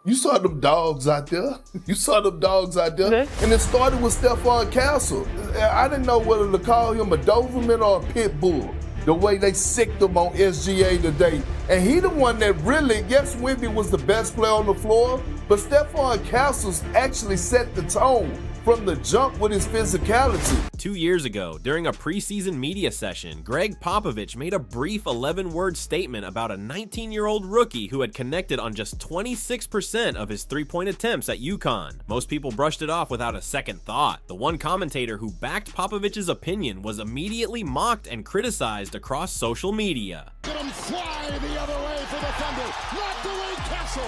You saw them dogs out there. You saw them dogs out there. And it started with Stephon Castle. I didn't know whether to call him a Doberman or a pit bull, the way they sicked him on SGA today. And he the one that really, yes, Wemby was the best player on the floor, but Stephon Castles actually set the tone from the jump with his physicality. 2 years ago, during a preseason media session, Greg Popovich made a brief 11-word statement about a 19-year-old rookie who had connected on just 26% of his three-point attempts at UConn. Most people brushed it off without a second thought. The one commentator who backed Popovich's opinion was immediately mocked and criticized across social media. Let him fly the other way for the Thunder. Knocked away Castle.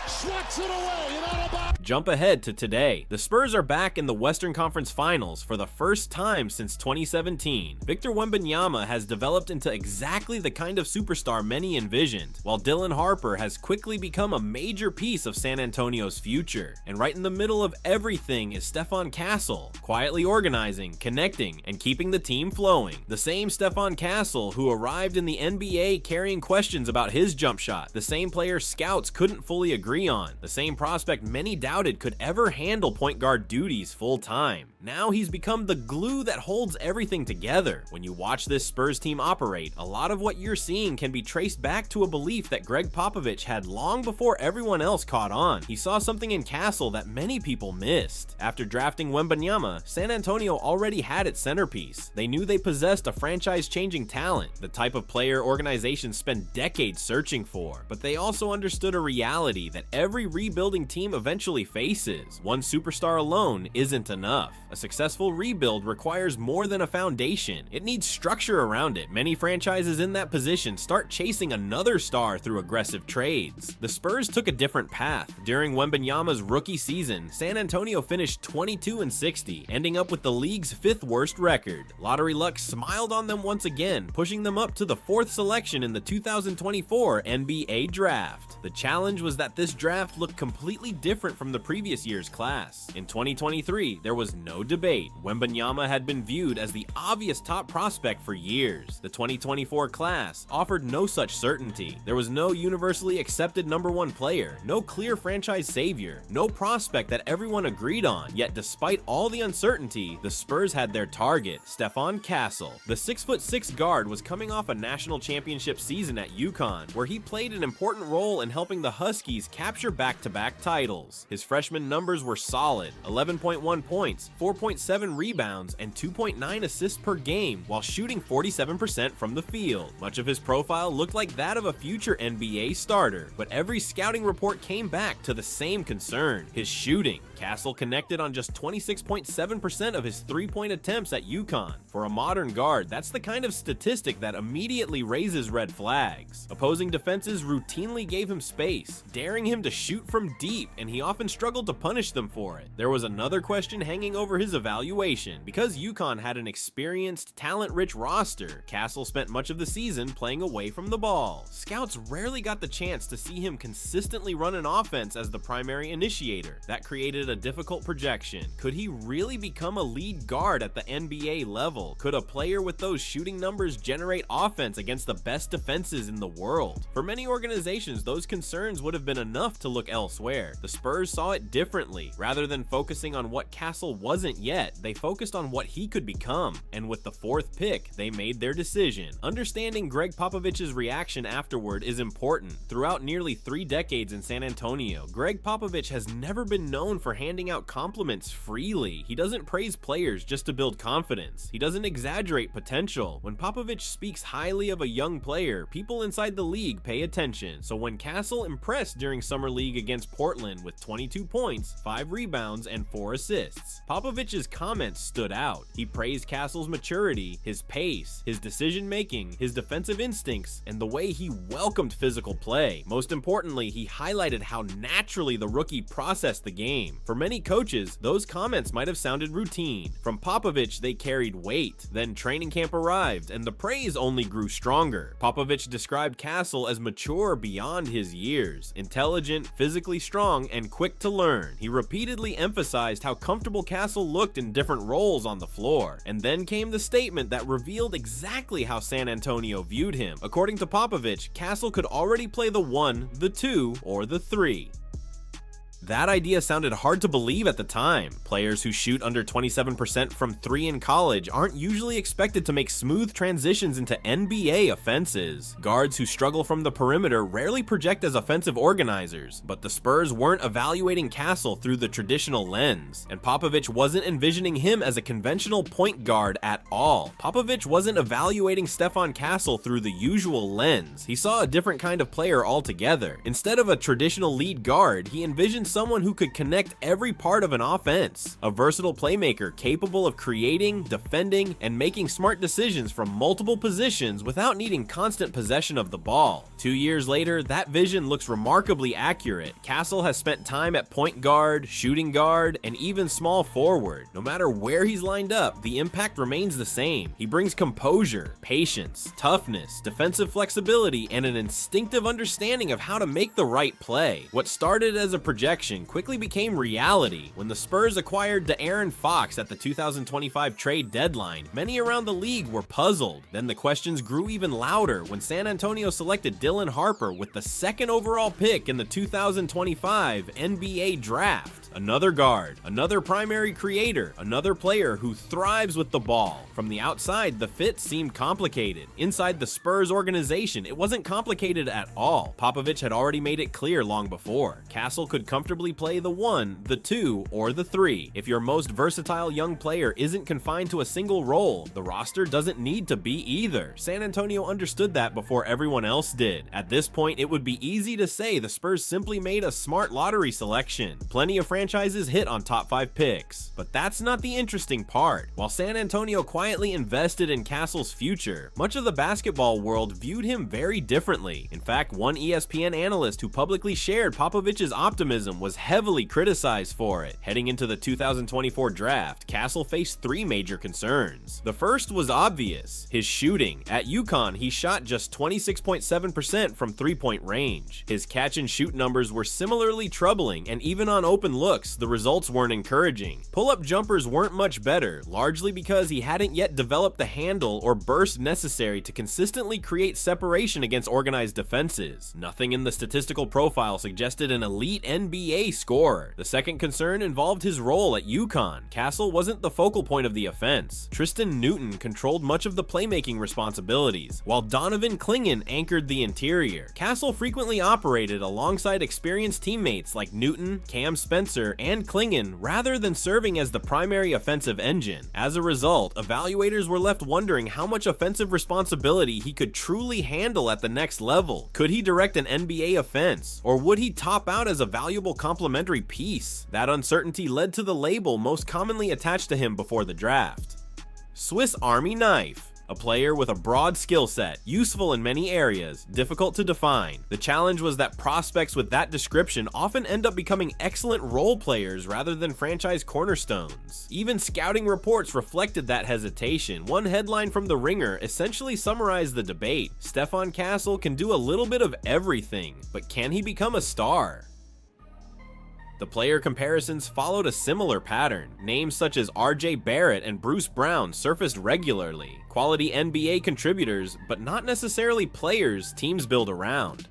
Swats it away and out of bounds. Jump ahead to today. The Spurs are back in the Western Conference Finals for the first time since 2017. Victor Wembanyama has developed into exactly the kind of superstar many envisioned, while Dylan Harper has quickly become a major piece of San Antonio's future. And right in the middle of everything is Stephon Castle, quietly organizing, connecting, and keeping the team flowing. The same Stephon Castle who arrived in the NBA carrying questions about his jump shot, the same player scouts couldn't fully agree on, the same prospect many doubted could ever handle point guard duties full time. Now he's become the glue that holds everything together. When you watch this Spurs team operate, a lot of what you're seeing can be traced back to a belief that Greg Popovich had long before everyone else caught on. He saw something in Castle that many people missed. After drafting Wembanyama, San Antonio already had its centerpiece. They knew they possessed a franchise-changing talent, the type of player organizations spend decades searching for. But they also understood a reality that every rebuilding team eventually faces. One superstar alone isn't enough. A successful rebuild requires more than a foundation. It needs structure around it. Many franchises in that position start chasing another star through aggressive trades. The Spurs took a different path. During Wembanyama's rookie season, San Antonio finished 22-60, ending up with the league's 5th worst record. Lottery luck smiled on them once again, pushing them up to the 4th selection in the 2024 NBA draft. The challenge was that this draft looked completely different from the previous year's class. In 2023, there was no debate. Wembanyama had been viewed as the obvious top prospect for years. The 2024 class offered no such certainty. There was no universally accepted '1 player, no clear franchise savior, no prospect that everyone agreed on. Yet despite all the uncertainty, the Spurs had their target, Stephon Castle. The 6'6" guard was coming off a national championship season at UConn, where he played an important role in helping the Huskies capture back-to-back titles. His freshman numbers were solid: 11.1 points, 4.7 rebounds, and 2.9 assists per game, while shooting 47% from the field. Much of his profile looked like that of a future NBA starter, but every scouting report came back to the same concern: his shooting. Castle connected on just 26.7% of his three-point attempts at UConn. For a modern guard, that's the kind of statistic that immediately raises red flags. Opposing defenses routinely gave him space, daring him to shoot from deep, and he often struggled to punish them for it. There was another question hanging over his evaluation. Because UConn had an experienced, talent-rich roster, Castle spent much of the season playing away from the ball. Scouts rarely got the chance to see him consistently run an offense as the primary initiator. That created a difficult projection. Could he really become a lead guard at the NBA level? Could a player with those shooting numbers generate offense against the best defenses in the world? For many organizations, those concerns would have been enough to look elsewhere. The Spurs saw it differently. Rather than focusing on what Castle wasn't yet, they focused on what he could become. And with the 4th pick, they made their decision. Understanding Greg Popovich's reaction afterward is important. Throughout nearly 3 decades in San Antonio, Greg Popovich has never been known for handing out compliments freely. He doesn't praise players just to build confidence. He doesn't exaggerate potential. When Popovich speaks highly of a young player, people inside the league pay attention. So when Castle impressed during Summer League against Portland with 22 points, 5 rebounds, and 4 assists, Popovich's comments stood out. He praised Castle's maturity, his pace, his decision-making, his defensive instincts, and the way he welcomed physical play. Most importantly, he highlighted how naturally the rookie processed the game. For many coaches, those comments might have sounded routine. From Popovich, they carried weight. Then training camp arrived, and the praise only grew stronger. Popovich described Castle as mature beyond his years, intelligent, physically strong, and quick to learn. He repeatedly emphasized how comfortable Castle looked in different roles on the floor. And then came the statement that revealed exactly how San Antonio viewed him. According to Popovich, Castle could already play the 1, the 2, or the 3. That idea sounded hard to believe at the time. Players who shoot under 27% from 3 in college aren't usually expected to make smooth transitions into NBA offenses. Guards who struggle from the perimeter rarely project as offensive organizers, but the Spurs weren't evaluating Castle through the traditional lens, and Popovich wasn't envisioning him as a conventional point guard at all. Popovich wasn't evaluating Stephon Castle through the usual lens. He saw a different kind of player altogether. Instead of a traditional lead guard, he envisioned someone who could connect every part of an offense. A versatile playmaker capable of creating, defending, and making smart decisions from multiple positions without needing constant possession of the ball. 2 years later, that vision looks remarkably accurate. Castle has spent time at point guard, shooting guard, and even small forward. No matter where he's lined up, the impact remains the same. He brings composure, patience, toughness, defensive flexibility, and an instinctive understanding of how to make the right play. What started as a projection quickly became reality. When the Spurs acquired De'Aaron Fox at the 2025 trade deadline, many around the league were puzzled. Then the questions grew even louder when San Antonio selected Dylan Harper with the 2nd overall pick in the 2025 NBA draft. Another guard, another primary creator, another player who thrives with the ball. From the outside, the fit seemed complicated. Inside the Spurs organization, it wasn't complicated at all. Popovich had already made it clear long before. Castle could comfortably play the 1, the 2, or the 3. If your most versatile young player isn't confined to a single role, the roster doesn't need to be either. San Antonio understood that before everyone else did. At this point, it would be easy to say the Spurs simply made a smart lottery selection. Plenty of franchises hit on top 5 picks. But that's not the interesting part. While San Antonio quietly invested in Castle's future, much of the basketball world viewed him very differently. In fact, one ESPN analyst who publicly shared Popovich's optimism was heavily criticized for it. Heading into the 2024 draft, Castle faced 3 major concerns. The first was obvious: his shooting. At UConn, he shot just 26.7% from 3-point range. His catch and shoot numbers were similarly troubling, and even on open looks, the results weren't encouraging. Pull-up jumpers weren't much better, largely because he hadn't yet developed the handle or burst necessary to consistently create separation against organized defenses. Nothing in the statistical profile suggested an elite NBA scorer. The second concern involved his role at UConn. Castle wasn't the focal point of the offense. Tristan Newton controlled much of the playmaking responsibilities, while Donovan Clingan anchored the interior. Castle frequently operated alongside experienced teammates like Newton, Cam Spencer, and Clingan rather than serving as the primary offensive engine. As a result, evaluators were left wondering how much offensive responsibility he could truly handle at the next level. Could he direct an NBA offense, or would he top out as a valuable complementary piece? That uncertainty led to the label most commonly attached to him before the draft: Swiss Army knife. A player with a broad skill set, useful in many areas, difficult to define. The challenge was that prospects with that description often end up becoming excellent role players rather than franchise cornerstones. Even scouting reports reflected that hesitation. One headline from The Ringer essentially summarized the debate: Stephon Castle can do a little bit of everything, but can he become a star? The player comparisons followed a similar pattern. Names such as RJ Barrett and Bruce Brown surfaced regularly. Quality NBA contributors, but not necessarily players teams build around.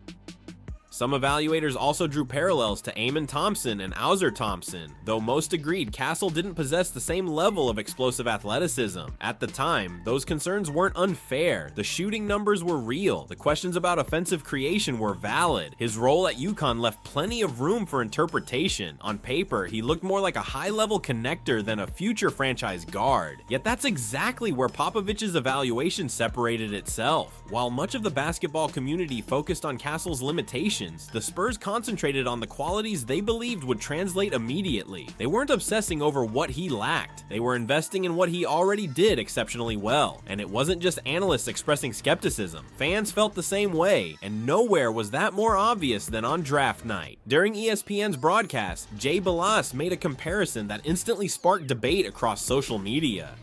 Some evaluators also drew parallels to Amon Thompson and Auser Thompson, though most agreed Castle didn't possess the same level of explosive athleticism. At the time, those concerns weren't unfair. The shooting numbers were real. The questions about offensive creation were valid. His role at UConn left plenty of room for interpretation. On paper, he looked more like a high-level connector than a future franchise guard. Yet that's exactly where Popovich's evaluation separated itself. While much of the basketball community focused on Castle's limitations, the Spurs concentrated on the qualities they believed would translate immediately. They weren't obsessing over what he lacked. They were investing in what he already did exceptionally well. And it wasn't just analysts expressing skepticism. Fans felt the same way, and nowhere was that more obvious than on draft night. During ESPN's broadcast, Jay Bilas made a comparison that instantly sparked debate across social media.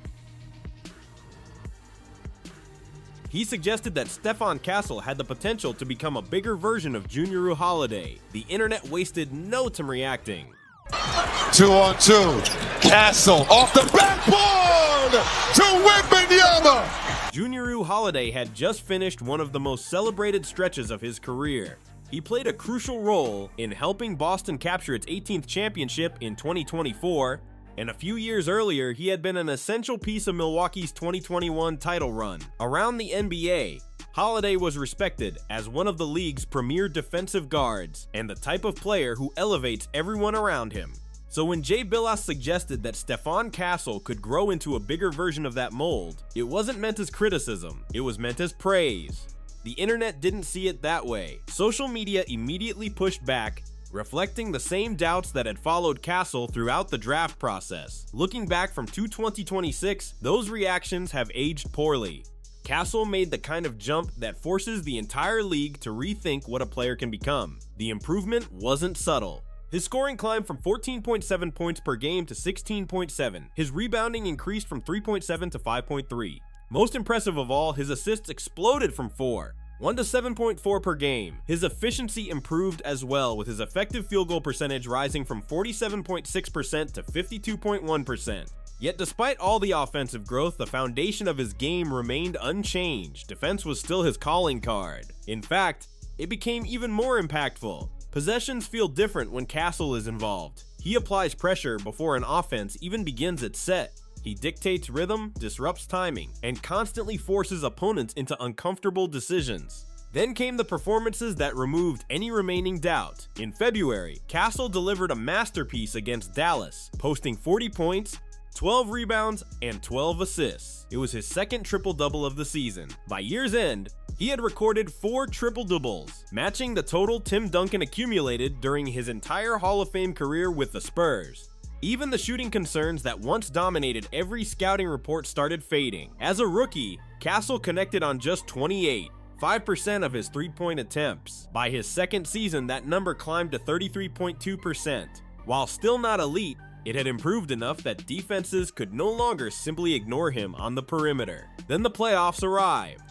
He suggested that Stephon Castle had the potential to become a bigger version of Junior Holiday. The internet wasted no time reacting. 2-on-2. Castle off the backboard to Wembanyama. Junior Holiday had just finished one of the most celebrated stretches of his career. He played a crucial role in helping Boston capture its 18th championship in 2024, and a few years earlier, he had been an essential piece of Milwaukee's 2021 title run. Around the NBA, Holiday was respected as one of the league's premier defensive guards and the type of player who elevates everyone around him. So when Jay Bilas suggested that Stephon Castle could grow into a bigger version of that mold, it wasn't meant as criticism, it was meant as praise. The internet didn't see it that way. Social media immediately pushed back, reflecting the same doubts that had followed Castle throughout the draft process. Looking back from 2026, those reactions have aged poorly. Castle made the kind of jump that forces the entire league to rethink what a player can become. The improvement wasn't subtle. His scoring climbed from 14.7 points per game to 16.7. His rebounding increased from 3.7 to 5.3. Most impressive of all, his assists exploded from 1 to 7.4 per game. His efficiency improved as well, with his effective field goal percentage rising from 47.6% to 52.1%. Yet despite all the offensive growth, the foundation of his game remained unchanged. Defense was still his calling card. In fact, it became even more impactful. Possessions feel different when Castle is involved. He applies pressure before an offense even begins its set. He dictates rhythm, disrupts timing, and constantly forces opponents into uncomfortable decisions. Then came the performances that removed any remaining doubt. In February, Castle delivered a masterpiece against Dallas, posting 40 points, 12 rebounds, and 12 assists. It was his second triple-double of the season. By year's end, he had recorded 4 triple-doubles, matching the total Tim Duncan accumulated during his entire Hall of Fame career with the Spurs. Even the shooting concerns that once dominated every scouting report started fading. As a rookie, Castle connected on just 5% of his three-point attempts. By his second season, that number climbed to 33.2%. While still not elite, it had improved enough that defenses could no longer simply ignore him on the perimeter. Then the playoffs arrived.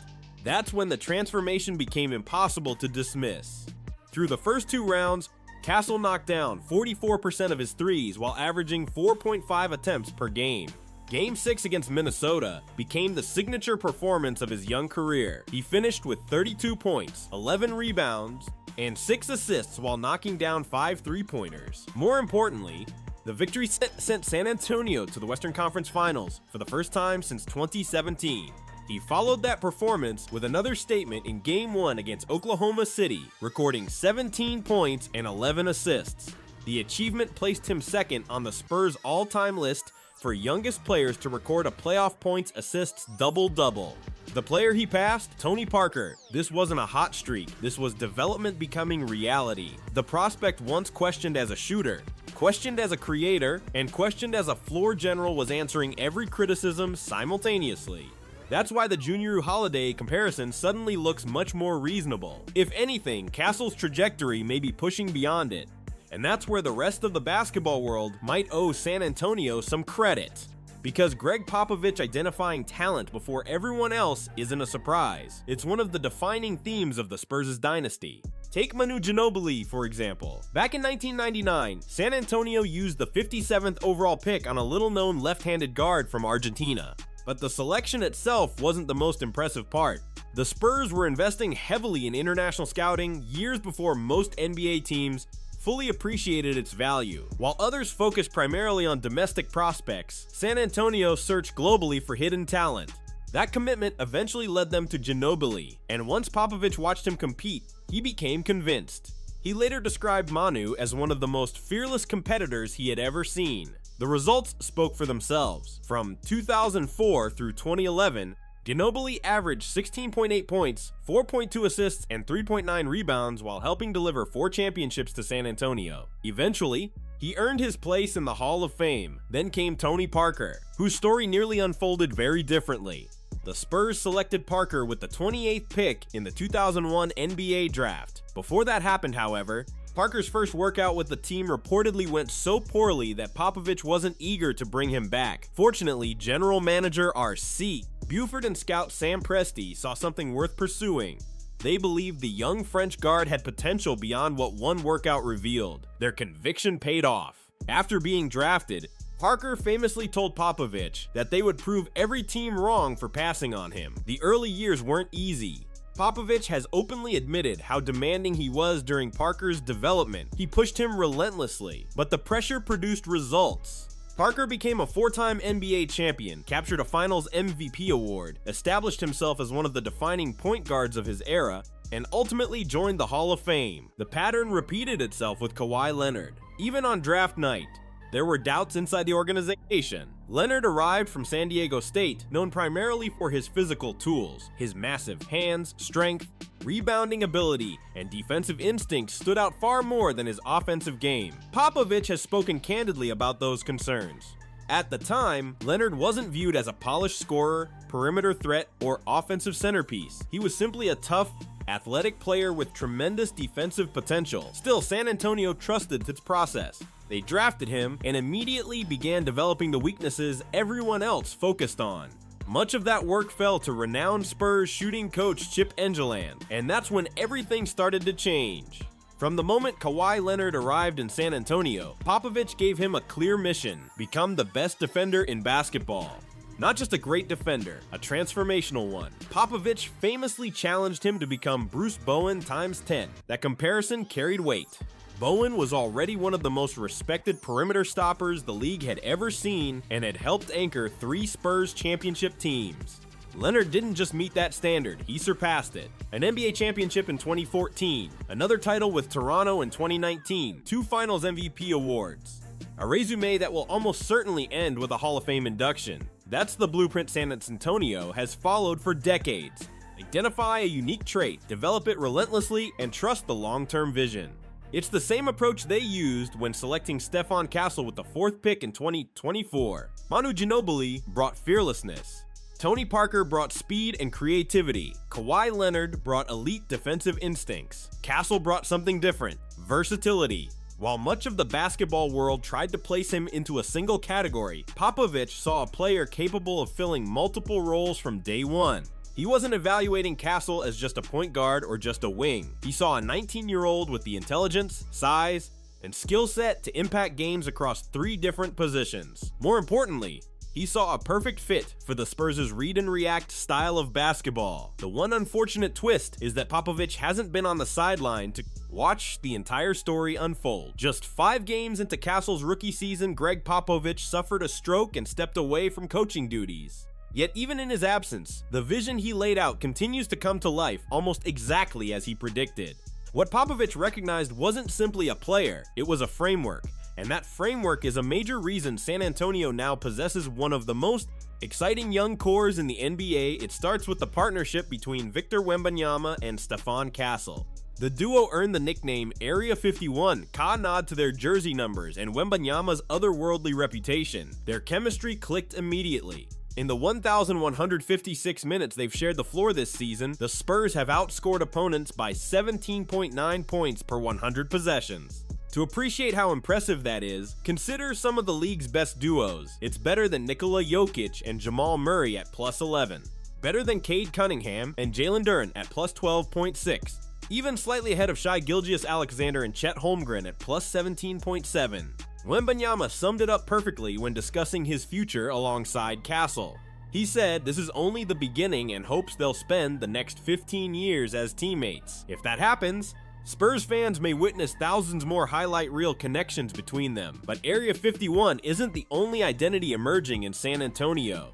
That's when the transformation became impossible to dismiss. Through the first 2 rounds, Castle knocked down 44% of his threes while averaging 4.5 attempts per game. Game 6 against Minnesota became the signature performance of his young career. He finished with 32 points, 11 rebounds, and 6 assists while knocking down 5 three-pointers. More importantly, the victory sent San Antonio to the Western Conference Finals for the first time since 2017. He followed that performance with another statement in Game 1 against Oklahoma City, recording 17 points and 11 assists. The achievement placed him second on the Spurs' all-time list for youngest players to record a playoff points assists double-double. The player he passed? Tony Parker. This wasn't a hot streak, this was development becoming reality. The prospect once questioned as a shooter, questioned as a creator, and questioned as a floor general was answering every criticism simultaneously. That's why the Junior Holiday comparison suddenly looks much more reasonable. If anything, Castle's trajectory may be pushing beyond it. And that's where the rest of the basketball world might owe San Antonio some credit. Because Greg Popovich identifying talent before everyone else isn't a surprise. It's one of the defining themes of the Spurs' dynasty. Take Manu Ginobili, for example. Back in 1999, San Antonio used the 57th overall pick on a little-known left-handed guard from Argentina. But the selection itself wasn't the most impressive part. The Spurs were investing heavily in international scouting years before most NBA teams fully appreciated its value. While others focused primarily on domestic prospects, San Antonio searched globally for hidden talent. That commitment eventually led them to Ginobili, and once Popovich watched him compete, he became convinced. He later described Manu as one of the most fearless competitors he had ever seen. The results spoke for themselves. From 2004 through 2011, Ginobili averaged 16.8 points, 4.2 assists, and 3.9 rebounds while helping deliver 4 championships to San Antonio. Eventually, he earned his place in the Hall of Fame. Then came Tony Parker, whose story nearly unfolded very differently. The Spurs selected Parker with the 28th pick in the 2001 NBA draft. Before that happened, however, Parker's first workout with the team reportedly went so poorly that Popovich wasn't eager to bring him back. Fortunately, general manager R.C. Buford and scout Sam Presti saw something worth pursuing. They believed the young French guard had potential beyond what one workout revealed. Their conviction paid off. After being drafted, Parker famously told Popovich that they would prove every team wrong for passing on him. The early years weren't easy. Popovich has openly admitted how demanding he was during Parker's development. He pushed him relentlessly, but the pressure produced results. Parker became a 4-time NBA champion, captured a Finals MVP award, established himself as one of the defining point guards of his era, and ultimately joined the Hall of Fame. The pattern repeated itself with Kawhi Leonard. Even on draft night, there were doubts inside the organization. Leonard arrived from San Diego State, known primarily for his physical tools. His massive hands, strength, rebounding ability, and defensive instincts stood out far more than his offensive game. Popovich has spoken candidly about those concerns. At the time, Leonard wasn't viewed as a polished scorer, perimeter threat, or offensive centerpiece. He was simply a tough, athletic player with tremendous defensive potential. Still, San Antonio trusted its process. They drafted him and immediately began developing the weaknesses everyone else focused on. Much of that work fell to renowned Spurs shooting coach Chip Engeland, and that's when everything started to change. From the moment Kawhi Leonard arrived in San Antonio, Popovich gave him a clear mission: become the best defender in basketball. Not just a great defender, a transformational one. Popovich famously challenged him to become Bruce Bowen times 10. That comparison carried weight. Bowen was already one of the most respected perimeter stoppers the league had ever seen and had helped anchor 3 Spurs championship teams. Leonard didn't just meet that standard, he surpassed it. An NBA championship in 2014, another title with Toronto in 2019, 2 Finals MVP awards. A resume that will almost certainly end with a Hall of Fame induction. That's the blueprint San Antonio has followed for decades. Identify a unique trait, develop it relentlessly, and trust the long-term vision. It's the same approach they used when selecting Stephon Castle with the 4th pick in 2024. Manu Ginobili brought fearlessness. Tony Parker brought speed and creativity. Kawhi Leonard brought elite defensive instincts. Castle brought something different: versatility. While much of the basketball world tried to place him into a single category, Popovich saw a player capable of filling multiple roles from day one. He wasn't evaluating Castle as just a point guard or just a wing. He saw a 19-year-old with the intelligence, size, and skill set to impact games across 3 different positions. More importantly, he saw a perfect fit for the Spurs' read and react style of basketball. The one unfortunate twist is that Popovich hasn't been on the sideline to watch the entire story unfold. Just 5 games into Castle's rookie season, Greg Popovich suffered a stroke and stepped away from coaching duties. Yet even in his absence, the vision he laid out continues to come to life almost exactly as he predicted. What Popovich recognized wasn't simply a player, it was a framework. And that framework is a major reason San Antonio now possesses one of the most exciting young cores in the NBA. It starts with the partnership between Victor Wembanyama and Stephon Castle. The duo earned the nickname Area 51, a nod to their jersey numbers and Wembanyama's otherworldly reputation. Their chemistry clicked immediately. In the 1,156 minutes they've shared the floor this season, the Spurs have outscored opponents by 17.9 points per 100 possessions. To appreciate how impressive that is, consider some of the league's best duos. It's better than Nikola Jokic and Jamal Murray at plus 11. Better than Cade Cunningham and Jalen Duren at plus 12.6. Even slightly ahead of Shai Gilgeous-Alexander and Chet Holmgren at plus 17.7. Wembanyama summed it up perfectly when discussing his future alongside Castle. He said this is only the beginning and hopes they'll spend the next 15 years as teammates. If that happens, Spurs fans may witness thousands more highlight reel connections between them. But Area 51 isn't the only identity emerging in San Antonio.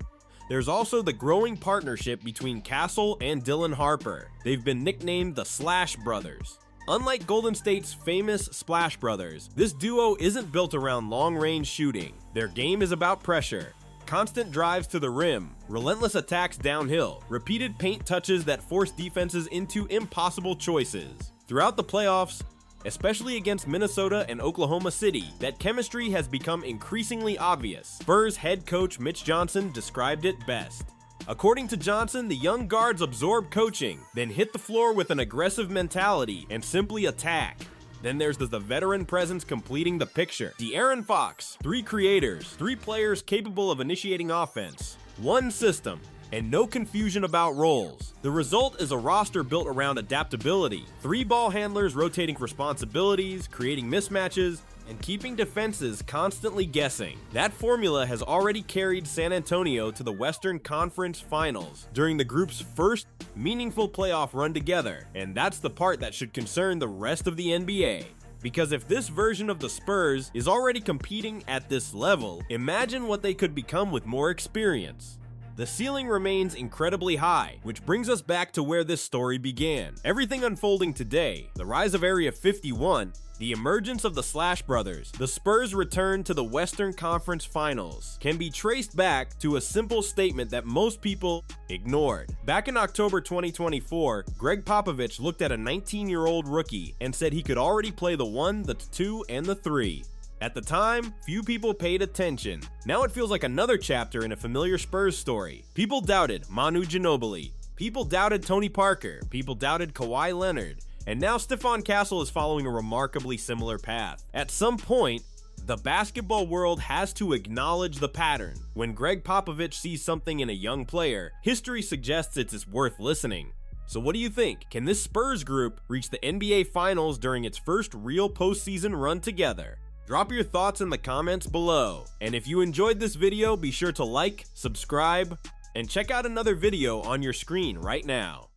There's also the growing partnership between Castle and Dylan Harper. They've been nicknamed the Slash Brothers. Unlike Golden State's famous Splash Brothers, this duo isn't built around long-range shooting. Their game is about pressure. Constant drives to the rim, relentless attacks downhill, repeated paint touches that force defenses into impossible choices. Throughout the playoffs, especially against Minnesota and Oklahoma City, that chemistry has become increasingly obvious. Spurs head coach Mitch Johnson described it best. According to Johnson, the young guards absorb coaching, then hit the floor with an aggressive mentality and simply attack. Then there's the veteran presence completing the picture. De'Aaron Fox, 3 creators, 3 players capable of initiating offense, 1 system, and no confusion about roles. The result is a roster built around adaptability, 3 ball handlers rotating responsibilities, creating mismatches, and keeping defenses constantly guessing. That formula has already carried San Antonio to the Western Conference Finals during the group's first meaningful playoff run together, and that's the part that should concern the rest of the NBA. Because if this version of the Spurs is already competing at this level, imagine what they could become with more experience. The ceiling remains incredibly high, which brings us back to where this story began. Everything unfolding today, the rise of Area 51, the emergence of the Slash Brothers, the Spurs' return to the Western Conference Finals, can be traced back to a simple statement that most people ignored. Back in October 2024, Greg Popovich looked at a 19-year-old rookie and said he could already play the 1, the 2, and the 3. At the time, few people paid attention. Now it feels like another chapter in a familiar Spurs story. People doubted Manu Ginobili. People doubted Tony Parker. People doubted Kawhi Leonard. And now Stephon Castle is following a remarkably similar path. At some point, the basketball world has to acknowledge the pattern. When Greg Popovich sees something in a young player, history suggests it's worth listening. So what do you think? Can this Spurs group reach the NBA Finals during its first real postseason run together? Drop your thoughts in the comments below. And if you enjoyed this video, be sure to like, subscribe, and check out another video on your screen right now.